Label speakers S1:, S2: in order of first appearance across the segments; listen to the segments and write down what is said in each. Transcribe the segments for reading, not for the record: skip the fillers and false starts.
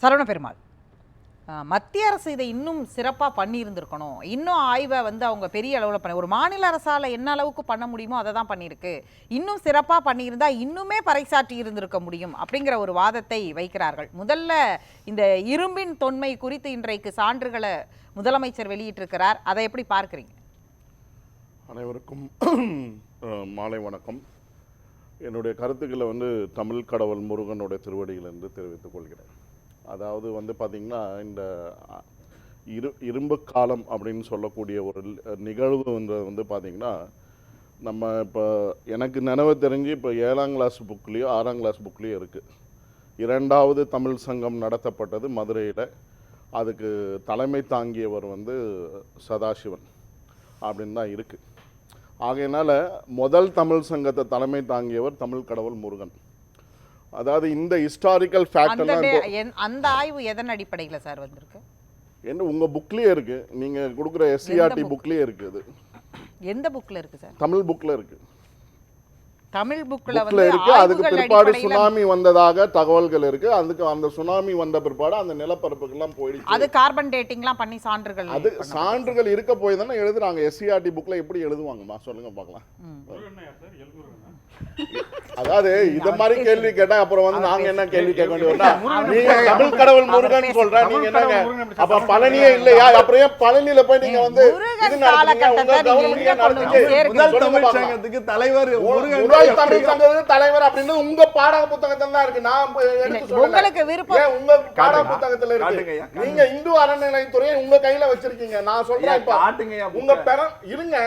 S1: சரவண பெருமாள், மத்திய அரசு இதை இன்னும் சிறப்பாக பண்ணியிருந்திருக்கணும். இன்னும் ஆய்வை அவங்க பெரிய அளவில் பண்ண, ஒரு மாநில அரசால் என்ன அளவுக்கு பண்ண முடியுமோ அதை தான் பண்ணியிருக்கு. இன்னும் சிறப்பாக பண்ணியிருந்தா இன்னுமே பறைசாற்றி இருந்திருக்க முடியும் அப்படிங்கிற ஒரு வாதத்தை வைக்கிறார்கள். முதல்ல இந்த இரும்பின் தொன்மை குறித்து இன்றைக்கு சான்றுகளை முதலமைச்சர் வெளியிட்டிருக்கிறார். அதை எப்படி பார்க்குறீங்க?
S2: அனைவருக்கும் மாலை வணக்கம். என்னுடைய கருத்துக்களை தமிழ் கடவுள் முருகனுடைய திருவடியிலிருந்து தெரிவித்துக் கொள்கிறேன். அதாவது பார்த்திங்கன்னா, இந்த இரும்பு காலம் அப்படின்னு சொல்லக்கூடிய ஒரு நிகழ்வுன்றது பார்த்திங்கன்னா, நம்ம இப்போ எனக்கு நினைவு தெரிஞ்சு இப்போ 7ஆம் கிளாஸ் புக்லேயோ 6ஆம் கிளாஸ் புக்லேயோ இருக்குது. 2வது தமிழ் சங்கம் நடத்தப்பட்டது மதுரையில். அதுக்கு தலைமை தாங்கியவர் சதாசிவன் அப்படின்னு தான் இருக்குது. ஆகையினால முதல் தமிழ் சங்கத்தை தலைமை தாங்கியவர் தமிழ் கடவுள் முருகன். அதாவது இந்த ஹிஸ்டாரிக்கல் ஃபேக்ட்
S1: அந்த ஆய்வு எதன் அடிப்படையில் சார் வந்திருக்கு?
S2: என்ன உங்கள் புக்லேயே இருக்குது, நீங்கள் கொடுக்குற எஸ்சிஆர்டி புக்லேயே இருக்குது.
S1: எந்த புக்கில் இருக்குது சார்?
S2: தமிழ் புக்கில் இருக்குது.
S1: தமிழ் புக்கில்
S2: இருக்கு. அதுக்கு பிற்பாடு சுனாமி வந்ததாக தகவல்கள் இருக்கு. அதுக்கு அந்த சுனாமி வந்த பிற்பாடு அந்த நிலப்பரப்புக்கெல்லாம் போயிடுச்சு.
S1: அது கார்பன் டேட்டிங்லாம் பண்ணி சான்றுகள்,
S2: அது சான்றுகள் இருக்க போய் தானே எழுதுறாங்க. எஸ்சிஆர்டி புக்ல எப்படி எழுதுவாங்கம்மா சொல்லுங்க பார்க்கலாம். அதாவது இத மாதிரி கேள்வி கேட்டா அப்புறம் நாங்க என்ன கேள்வி கேட்க வேண்டியதுன்னா, நீங்க தமிழ் கடவுள் முருகன் சொல்ற, நீங்க என்னங்க அப்ப பழனியே இல்லையா? அப்புறம் ஏன் பழனியில போய் நீங்க இது நடத்துறீங்க? உங்க கவர்மெண்ட் நடத்துறீங்க. முதல் தமிழ் சங்கத்துக்கு தலைவர் முருகன், முதல் தமிழ் சங்கத்துக்கு தலைவர் அப்படின்னு உங்க பாட புத்தகத்துல தான் இருக்கு. நான் எடுத்து சொல்றேன், உங்களுக்கு விருப்பம் உங்க பாட புத்தகத்துல இருக்கு. நீங்க இந்து அறநிலையத்துறையை உங்க கையில வச்சிருக்கீங்க. நான் சொல்றேன், இப்ப உங்க பெற இருங்க.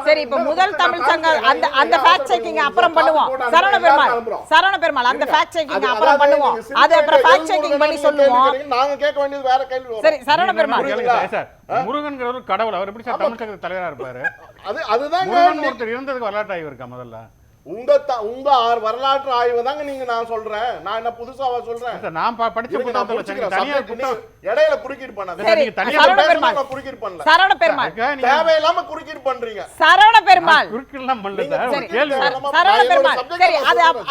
S1: சரி, இப்ப முதல் தமிழ் சங்கம் அந்த ஃபேக்ட் செக்கிங் அப்புறம் பண்ணுவோம். சரவண பெருமாள் அந்த ஃபேக்ட் செக்கிங் அப்புறம் பண்ணுவோம். அது அப்புறம் ஃபேக்ட் செக்கிங் பண்ணி சொல்லுவோம்.
S2: நாங்க கேட்க வேண்டியது வேற கேள்வி.
S1: சரி, சரவண பெருமாள்,
S3: முருகன்ங்கிற ஒரு கடவுள், அவர் எப்படி சார் தமிழ் சங்கத்து தலைவரா இருப்பாரு?
S2: அதுதான்
S3: ஒருத்தர் இருந்ததுக்கு வரலாற்று ஆய்வு இருக்கா? முதல்ல
S2: உங்க வரலாற்று ஆய்வு தாங்க நீங்க நான் சொல்றேன். நான் என்ன புதுசாவா சொல்றேன்?
S3: நான் படிச்ச
S2: இடையில குறுக்கீடு பண்ணாத. குறுக்கீடு பண்ணல.
S1: சரவண பெருமாள்,
S2: தேவையில்லாம குறுக்கீடு பண்றீங்க.
S1: சரவண பெருமாள்,
S3: குறுக்கீடுலாம் பண்ணல சார். கேள்வி
S1: சரவண பெருமாள், சரி,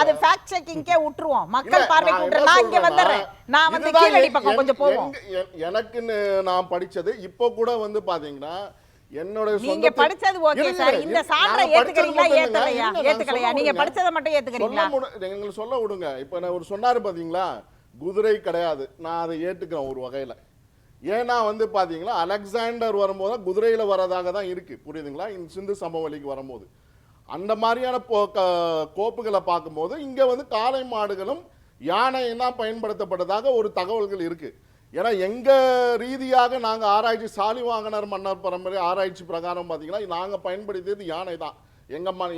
S1: அது ஃபேக்ட் செக்கிங்கே விட்டுருவோம், மக்கள் பார்வைக்கு விட்டுறேன். நான் இங்க வந்துறேன். நான் கீழடி பக்கம் கொஞ்சம் போவோம்.
S2: எனக்கு நான் படிச்சது இப்போ கூட பாத்தீங்கன்னா, என்னோட
S1: நீங்க படிச்சது ஓகே சார். இந்த சான்றை ஏத்துக்கறீங்களா ஏத்துக்கலையா? நீங்க படிச்சத மட்டும் ஏத்துக்கறீங்களா?
S2: எங்களுக்கு சொல்ல விடுங்க. இப்ப நான் ஒரு சொன்னாரு பாத்தீங்களா, குதிரை கிடையாது. நான் அதை ஏத்துக்கிறேன் ஒரு வகையில. ஏன்னா பாத்தீங்களா, அலெக்சாண்டர் வரும்போது குதிரையில வரதாக தான் இருக்கு, புரியுதுங்களா? சிந்து சமவெளிக்கு வரும்போது அந்த மாதிரியான கோப்புகளை பார்க்கும்போது இங்க காளை மாடுகளும் யானையும் தான் பயன்படுத்தப்பட்டதாக ஒரு தகவல்கள் இருக்கு. ஏன்னா எங்க ரீதியாக நாங்க ஆராய்ச்சி, சாலிவாகனர் மன்னர் பரம்பரை ஆராய்ச்சி பிரகாரம் பாத்தீங்கன்னா நாங்க பயன்படுத்தியது யானை தான்.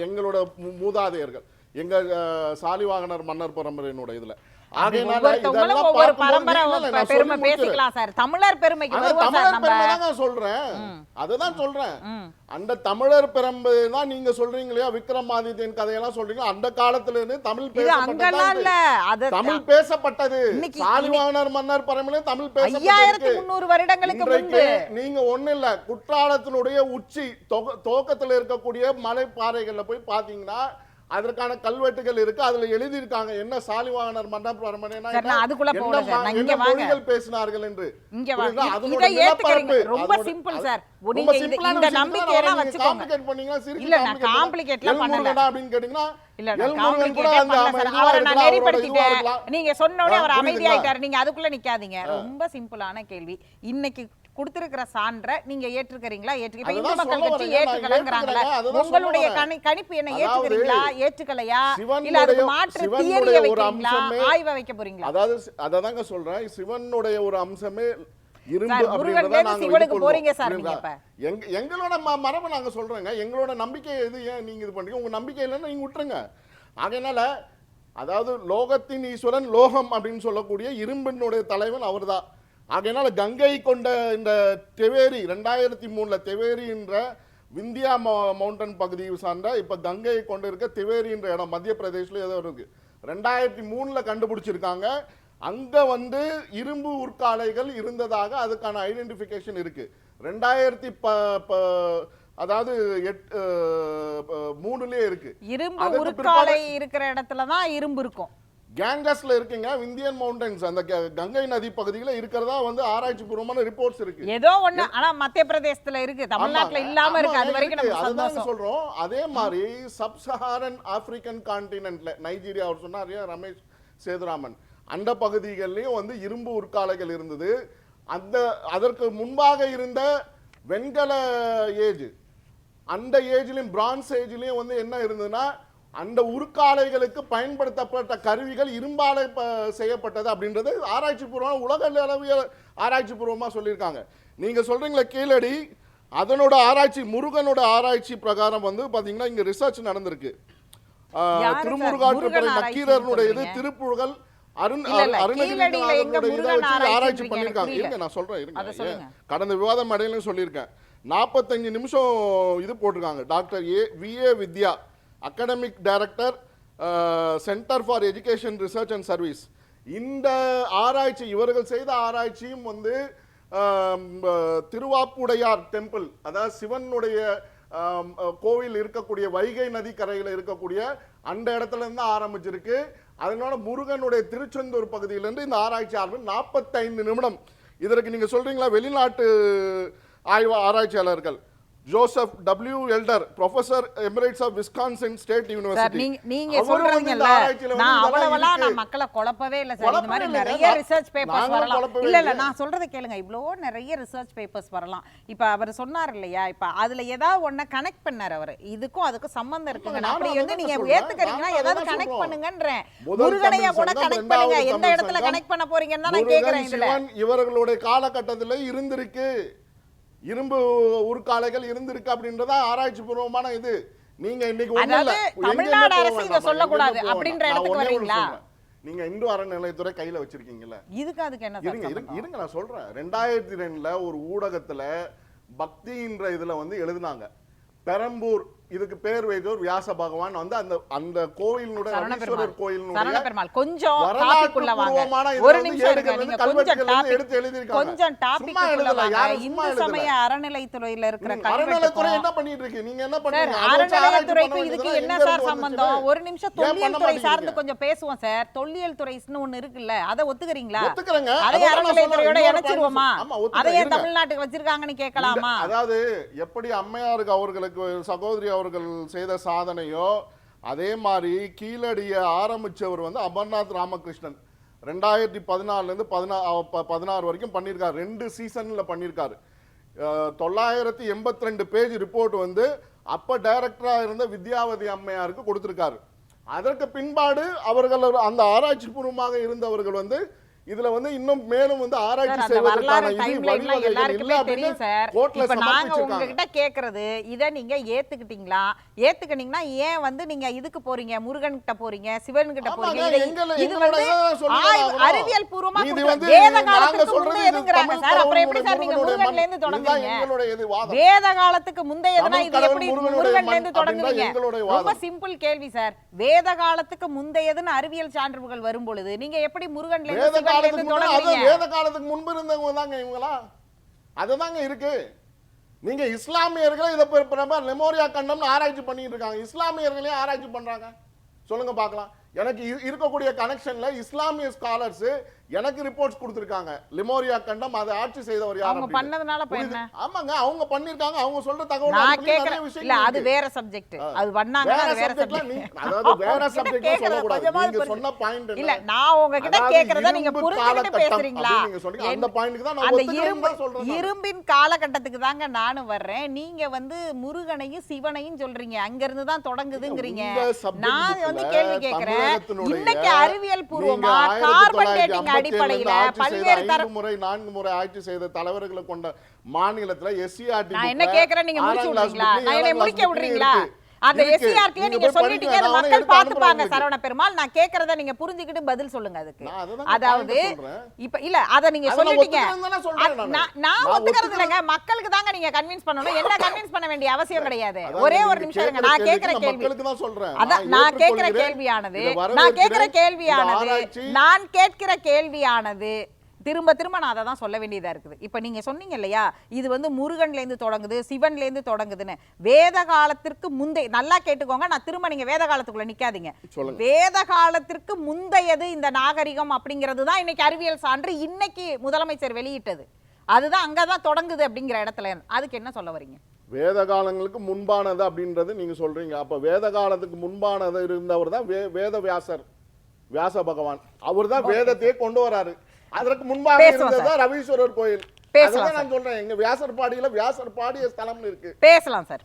S2: எங்களோட மூதாதையர்கள், எங்க சாலிவாகனர் மன்னர் பரம்பரையினுடைய இதுல. அதுதான் சொல்றேன். அந்த தமிழர் பெருமை தான் நீங்க சொல்றீங்க இல்லையா, விக்ரமாதித்யன் கதையெல்லாம் சொல்றீங்க. அந்த காலத்துல இருந்து தமிழ் பேசப்பட்டது. சாலிவாகனர் மன்னர் பரம்பரை தமிழ் பேசப்பட்டது. நீங்க ஒண்ணு இல்ல, குற்றாலத்தினுடைய உச்சி துவக்கத்துல இருக்கக்கூடிய மலை பாறைகள்ல போய் பாத்தீங்கன்னா அதற்கான கல்வெட்டுகள் இருக்கு. அதுல எழுதி இருக்காங்க என்ன சாலிவாகனர் மன்னர் பரம்பரைனா மொழிகள் பேசினார்கள் என்று.
S1: ரொம்ப சிம்பிள் சார். இந்த நம்பிக்கை எல்லாம் வச்சுக்கோங்க. இல்ல நான் காம்ப்ளிகேட்லாம் பண்ணல
S2: அப்படினு கேட்டிங்கனா,
S1: இல்ல நான் காம்ப்ளிகேட்டே பண்ணல சார். அவரை நான் நெறிப்படுத்திட்டேன். நீங்க சொன்ன உடனே அவர் அமைதியாயிட்டாரு. நீங்க அதுக்குள்ள நிக்காதீங்க. ரொம்ப சிம்பிளான கேள்வி. இன்னைக்கு கொடுத்திருக்கிற சான்றை நீங்க ஏற்றுக்கறீங்களா? இப்ப இந்து மக்கள் கட்சி ஏற்றுக்கலங்கறாங்களா? உங்களுடைய கணிப்பு என்ன, ஏற்றுக்கறீங்களா ஏற்றுக்கலையா? இல்ல அதுக்கு மாற்று தியரியை வைக்கிறீங்களா, ஆய்வை வைக்க போறீங்களா?
S2: அதாவது அததாங்க சொல்றேன், சிவனுடைய ஒரு அம்சமே இரும்பு அப்படிங்கறத நாங்க
S1: சிவனுக்கு போறீங்க சார். நீங்க இப்ப
S2: எங்களோட மரபை நாங்க சொல்றேங்க. எங்களோட நம்பிக்கை எது, ஏன் நீங்க இது பண்றீங்க? உங்க நம்பிக்கை இல்லைன்னா நீங்க விட்டுருங்க. அதனால அதாவது லோகத்தின் ஈஸ்வரன் லோகம் அப்படின்னு சொல்லக்கூடிய இரும்பினுடைய தலைவன் அவர்தான். அதனால கங்கை கொண்ட இந்த தெவேரி 2003 தெவேரி என்ற விந்தியா மவுண்டன் பகுதியை சார்ந்த இப்ப கங்கையை கொண்டு இருக்க தெவேரி என்ற இடம் மத்திய பிரதேசல ஏதோ இருக்கு. 2003 கண்டுபிடிச்சிருக்காங்க. அங்க இரும்பு உருக்காலைகள் இருந்ததாக அதுக்கான ஐடென்டிஃபிகேஷன் இருக்கு. 2000 அதாவது 3லயே இருக்கு.
S1: இரும்பு உருக்காலை இருக்கிற இடத்துல தான் இரும்பு இருக்கும்.
S2: கேங்கஸ்ல இருக்குங்க இந்தியன் மவுண்டன்ஸ் அந்த கங்கை நதி பகுதியில இருக்கிறதா வந்து ஆராய்ச்சி பூர்வமான ரிப்போர்ட்ஸ் இருக்கு.
S1: ஏதோ ஒண்ணு ஆனா மத்திய பிரதேசத்துல இருக்கு, தமிழ்நாட்டுல இல்லாம இருக்கு. அது வரைக்கும் நம்ம
S2: அதுதான்
S1: சந்தோஷம்.
S2: சொல்றோம். அதே மாதிரி சப் சஹாரன் ஆப்பிரிக்கன் கான்டினென்ட்ல நைஜீரியா அவர் சொன்னார் ரமேஷ் சேதுராமன், அந்த பகுதிகளிலும் வந்து இரும்பு உருக்காலைகள் இருந்தது. அந்த அதற்கு முன்பாக இருந்த வெண்கல ஏஜ், அந்த ஏஜ்லயும் பிரான்ஸ் ஏஜ்லயும் வந்து என்ன இருந்ததுன்னா அந்த உருக்காலைகளுக்கு பயன்படுத்தப்பட்ட கருவிகள் இரும்பாலை செய்யப்பட்டது அப்படின்றது ஆராய்ச்சி பூர்வமாக உலக அளவிய ஆராய்ச்சி பூர்வமாக சொல்லியிருக்காங்க. நீங்க சொல்றீங்களா கீழடி, அதனோட ஆராய்ச்சி முருகனோட ஆராய்ச்சி பிரகாரம் வந்து பாத்தீங்கன்னா இங்க ரிசர்ச் நடந்திருக்கு. திருமுருகாற்றுப்படை நக்கீரனுடைய இது திருப்புகழ் ஆராய்ச்சி பண்ணிருக்காங்க. இருங்க நான் சொல்றேன், இருங்க. கடந்த விவாதம் மேடையிலும் சொல்லியிருக்கேன். 45 நிமிஷம் இது போட்டிருக்காங்க. Doctor V A. Vidya, academic director, centre for education research and service. இந்த ஆராய்ச்சி இவர்கள் செய்த ஆராய்ச்சியும் வந்து திருவாப்புடையார் டெம்பிள், அதாவது சிவனுடைய கோவில் இருக்கக்கூடிய வைகை நதி கரையில் இருக்கக்கூடிய அந்த இடத்துல இருந்து ஆரம்பிச்சிருக்கு. அதனால முருகனுடைய திருச்செந்தூர் பகுதியிலிருந்து இந்த ஆராய்ச்சி ஆரம்பி 45 நிமிடம். இதற்கு நீங்க சொல்றீங்களா வெளிநாட்டு ஆராய்ச்சியாளர்கள் Joseph W Elder, professor emeritus of Wisconsin State University.
S1: நீங்க சொல்றீங்கல்ல, நான் அவ்வளவெல்லாம் நான் மக்களை குழப்பவே இல்ல சார். இந்த மாதிரி நிறைய ரிசர்ச் பேப்பர்ஸ் வரலாம். இல்ல நான் சொல்றதை கேளுங்க, இவ்ளோ நிறைய ரிசர்ச் பேப்பர்ஸ் வரலாம். இப்ப அவர் சொன்னார் இல்லையா, இப்ப அதுல ஏதாவது ஒண்ண கனெக்ட் பண்ணார் அவர், இதுக்கும் அதுக்கும் சம்பந்தம் இருக்குங்க. அப்படி வந்து நீங்க ஏத்துக்கறீங்கன்னா ஏதாவது கனெக்ட் பண்ணுங்கன்றேன். முருகனைய கூட கனெக்ட் பண்ணுங்க. எந்த இடத்துல கனெக்ட் பண்ண போறீங்கன்னு தான் நான் கேக்குறேன். இதுல
S2: இவர்களுடைய காலகட்டத்துல இருந்திருக்கு, இரும்பு உருக்காலைகள் இருந்திருக்கு அப்படின்றதா ஆராய்ச்சி பூர்வமான இது. நீங்க இன்னைக்கு
S1: தமிழ்நாடு அரசு இத சொல்லக்கூடாது அப்படின்ற இடத்துக்கு வரீங்களா?
S2: நீங்க இந்து அறநிலையத்துறை கையில வச்சிருக்கீங்கல்ல, இதுக்கு
S1: அதுக்கு என்ன?
S2: இருங்க நான் சொல்றேன். 2002ல ஒரு ஊடகத்துல பக்தின்ற இதுல வந்து எழுதினாங்க, பெரம்பூர் இதுக்கு பேர் வைத்தோர் வியாச பகவான் வந்து அந்த கோயிலுடைய ஈஸ்வரர் கோயிலுடைய
S1: கொஞ்சம் டாபிக்குள்ள வாங்க. ஒரு நிமிஷம் இருங்க, கொஞ்சம் டாபிக்குள்ள வாங்க. இந்து சமய அறநிலைத்துறையில இருக்கிற
S2: அறநிலைத்துறை என்ன பண்ணிட்டு இருக்கு? நீங்க என்ன பண்றீங்க?
S1: அறநிலைத்துறைக்கு இதுக்கு என்ன சார் சம்பந்தம்? ஒரு நிமிஷம் தொல்லியல் துறை சார்ந்து கொஞ்சம் பேசுவோம் சார். தொல்லியல் துறைன்னு ஒண்ணு இருக்குல்ல, அதை ஒத்துக்கிறீங்களா? அதை அறநிலைத்துறையோட இணைச்சிருவோமா? அதை ஏன் தமிழ்நாட்டுக்கு வச்சிருக்காங்கன்னு கேட்கலாமா?
S2: அதாவது எப்படி அம்மையாருக்கு அவர்களுக்கு சகோதரி அவர்கள் செய்த சாதனையோ அதே மாதிரி கீழடிய ஆரம்பிச்சவர் வந்து அமர்நாத் ராமகிருஷ்ணன் 2014 இருந்து 16 வரைக்கும் பண்ணியிருக்காரு. 2 சீசன்ல பண்ணியிருக்காரு. 982 பேஜ் ரிப்போர்ட் வந்து அப்ப டைரக்டரா இருந்த வித்யாவதி அம்மையாருக்கு கொடுத்திருக்காரு. அதற்கு பின்பாடு அவர்கள் அந்த ஆராய்ச்சி பூர்வமாக இருந்தவர்கள் வந்து இதுல வந்து இன்னும் மேலும் வந்து ஆராய்ச்சி செய்வதற்கான
S1: எல்லாருக்குமே தெரியும் சார். இப்ப நாங்க உங்ககிட்ட கேக்குறது, இத நீங்க ஏத்துக்கிட்டீங்களா? ஏத்துக்கிட்டீங்கன்னா ஏன் வந்து நீங்க இதுக்கு போறீங்க, முருகன் கிட்ட போறீங்க, சிவன் கிட்ட போறீங்க? இது வந்து அறிவியல் பூர்வமா வேத காலத்துக்கு முந்தையதுங்கறாங்க சார். அப்புறம் எப்படி சார் நீங்க முருகன்ல இருந்து தொடங்குறீங்க? வேத காலத்துக்கு முந்தையதுனா இது எப்படி முருகன்ல இருந்து தொடங்குறீங்க? ரொம்ப சிம்பிள் கேள்வி சார். வேத காலத்துக்கு முந்தையதுன்னு அறிவியல் சான்றுகள் வரும் பொழுது நீங்க எப்படி முருகன்ல இருந்து
S2: வேத காலத்துக்கு முன்பு இருந்தவங்க தாங்க இவங்களா? அதுதாங்க இருக்கு. நீங்க இஸ்லாமியர்கள் இதை லெமோரியா கண்டம் ஆராய்ச்சி பண்ணிட்டு இருக்காங்க. இஸ்லாமியர்களே ஆராய்ச்சி பண்றாங்க. சொல்லுங்க பார்க்கலாம். எனக்கு இருக்கக்கூடிய கனெக்ஷன்ல இஸ்லாமிய ஸ்காலர்ஸ் எனக்கு ரிப்போர்ட்ஸ் கொடுத்திருக்காங்க. லிமோரியா கண்டம் அதை ஆட்சி செய்தவர் யார்?
S1: அவங்க பண்ணதனால என்ன?
S2: ஆமாங்க, அவங்க பண்ணிருக்காங்க. அவங்க சொல்ற தகவல்
S1: நான் கேக்குறேன். இல்ல அது வேற சப்ஜெக்ட். அது பண்ணாங்க வேற சப்ஜெக்ட்.
S2: அதாவது வேற சப்ஜெக்ட் சொல்ல கூடாது. நீங்க சொன்ன பாயிண்ட்
S1: இல்ல, நான் உங்ககிட்ட கேக்குறத நீங்க புரிஞ்சுக்கிட்டு பேசுறீங்களா?
S2: நீங்க சொல்றீங்க அந்த பாயிண்ட்க்கு தான் நான் ஒத்துக்கிறேன் சொல்றேன்.
S1: இரும்பின் காலகட்டத்துக்கு தாங்க நானும் வர்றேன். நீங்க வந்து முருகனையும் சிவனையும் சொல்றீங்க. அங்க இருந்து தான் தொடங்குதுங்கறீங்க. நான் வந்து கேள்வி கேக்குறேன். இன்னைக்கு அறிவியல் பூர்வமா கார்பன் டேட்டிங் அடிப்படையில பல்வேறு
S2: 4 முறை ஆட்சி செய்த தலைவர்களை கொண்ட மாநிலத்துல எஸ்சிஆர்டி
S1: நான் என்ன கேக்குறேன், நீங்க முடிச்சு விடுறீங்களா? நான் என்ன முடிக்க விடுறீங்களா? அந்த எஸ்சிஆர்டி நீங்க சொல்லிட்டீங்க, அது மக்கள் பாத்துப்பாங்க சரவண பெருமாள். நான் கேக்குறத நீங்க புரிஞ்சுக்கிட்டு பதில் சொல்லுங்க அதுக்கு. அதாவது இப்ப இல்ல அத நீங்க சொல்லிட்டீங்க. நான் ஒத்துக்கிறது இல்லங்க. மக்களுக்கு தாங்க நீங்க கன்வின்ஸ் பண்ணணும். என்ன கன்வின்ஸ் பண்ண வேண்டிய அவசியம் கிடையாது. ஒரே ஒரு நிமிஷம் இருங்க. நான் கேக்குற கேள்வி அதான் நான் கேக்குற கேள்வியானது திரும்ப திரும்ப நான் அதை தான் சொல்ல வேண்டியதா இருக்குது. இப்ப நீங்க சொன்னீங்க இல்லையா, இது வந்து முருகன்லேருந்து தொடங்குது, சிவன்லேருந்து தொடங்குதுன்னு. வேத காலத்திற்கு முந்தைய, நல்லா கேட்டுக்கோங்க, நான் திரும்ப நீங்க வேத காலத்துக்குள்ள நிக்காதீங்க.
S2: சொல்லுங்க.
S1: வேத காலத்திற்கு முந்தையது இந்த நாகரிகம் அப்படிங்கிறது தான் இன்னைக்கு அறிவியல் சான்று இன்னைக்கு முதலமைச்சர் வெளியிட்டது. அதுதான் அங்கதான் தொடங்குது அப்படிங்கிற இடத்துல. அதுக்கு என்ன சொல்ல வரீங்க?
S2: வேத காலங்களுக்கு முன்பானது அப்படின்றது நீங்க சொல்றீங்க. அப்ப வேத காலத்துக்கு முன்பானது இருந்தவர் தான் வேத வியாசர், வியாச பகவான். அவர் தான் வேதத்தையே கொண்டு வராரு. அதற்கு முன்பாக இருந்ததுதான் ரவீஸ்வரர் கோயில்.
S1: பேசலாம்
S2: நான் சொல்றேன், எங்க வியாசர் பாடியில வியாசர் பாடிய ஸ்தலம்னு இருக்கு.
S1: பேசலாம் சார்.